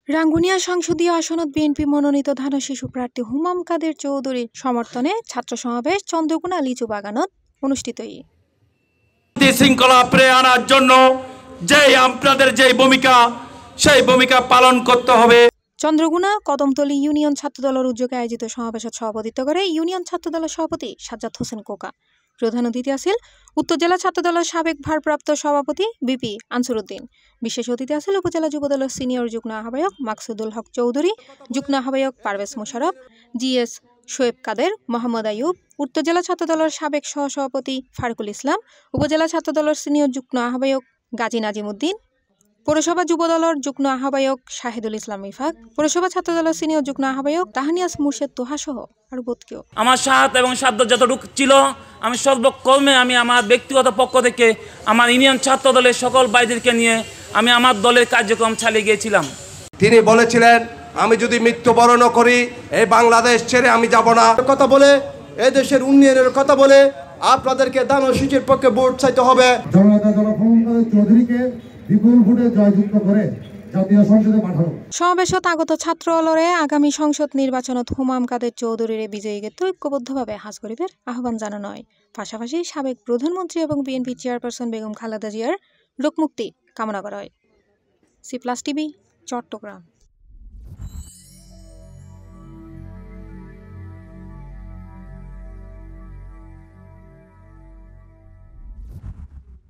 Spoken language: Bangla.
রাঙ্গুনিয়া সংসদীয় আসনত বিএনপি মনোনীত ধানা শিশু প্রার্থী হুমাম কাদের চৌধুরীর সমর্থনে ছাত্র সমাবেশ চন্দ্রকোনা লিচু বাগানত অনুষ্ঠিত। শৃঙ্খলা ফিরিয়ে আনার জন্য আপনাদের যে ভূমিকা সেই ভূমিকা পালন করতে হবে। চন্দ্রকোনা কদমতলী ইউনিয়ন ছাত্রদলের উদ্যোগে আয়োজিত সমাবেশত সভাপতিত্ব করে ইউনিয়ন ছাত্রদলের সভাপতি সাজ্জাদ হোসেন কোকা। প্রধান অতিথি আছেন উত্তর জেলা ছাত্রদলের সাবেক ভারপ্রাপ্ত সভাপতি বিপি আনসুর উদ্দিন। বিশেষ অতিথি আছেন উপজেলা যুবদলের সিনিয়র যুগ্ম আহ্বায়ক মাকসুদুল হক চৌধুরী, যুগ্ম আহ্বায়ক পারভেজ মোশাররফ, জিএস শোয়েব কাদের, মোহাম্মদ আইয়ুব, উত্তর জেলা ছাত্রদলের সাবেক সহসভাপতি ফারুকুল ইসলাম, উপজেলা ছাত্রদলের সিনিয়র যুগ্ম আহ্বায়ক গাজী নাজিম উদ্দিন, পৌরসভা যুবদলের যুগ্ম আহ্বায়ক শাহিদুল ইসলাম ইফাক, পৌরসভা ছাত্রদলের সিনিয়র যুগ্ম আহ্বায়ক তাহানিয়াস মুর্শেদ তোহা সহ আরো বহু। আমার সাহস এবং সাধ্য যতটুকু ছিল আমি সর্বকর্মে আমি আমার ব্যক্তিগত পক্ষ থেকে আমার ইউনিয়ন ছাত্র দলের সকল ভাইদেরকে নিয়ে আমি আমার দলের কার্যক্রম চালিয়ে গিয়েছিলাম। তিনি বলেছিলেন আমি যদি মৃত্যুবরণ করি এই বাংলাদেশ ছেড়ে আমি যাব না। কথা বলে এই দেশের উন্নয়নের কথা বলে আপনাদেরকে দানশীষের পক্ষে ভোট চাইতে হবে। জননেতা জনাব হুমাম কাদের চৌধুরীকে বিপুল ভোটে জয়যুক্ত করে জাতীয় সংসদে পাঠানো। সমাবেশত আগত ছাত্র অলরে আগামী সংসদ নির্বাচনত হুমাম কাদের চৌধুরীর বিজয়ীকে ঐক্যবদ্ধভাবে হাজ করিবার আহ্বান জানানো হয়। পাশাপাশি সাবেক প্রধানমন্ত্রী এবং বিএনপি চেয়ারপারসন বেগম খালেদা জিয়ার রোগমুক্তি কামনা করা হয়। সি+ টিভি, চট্টগ্রাম।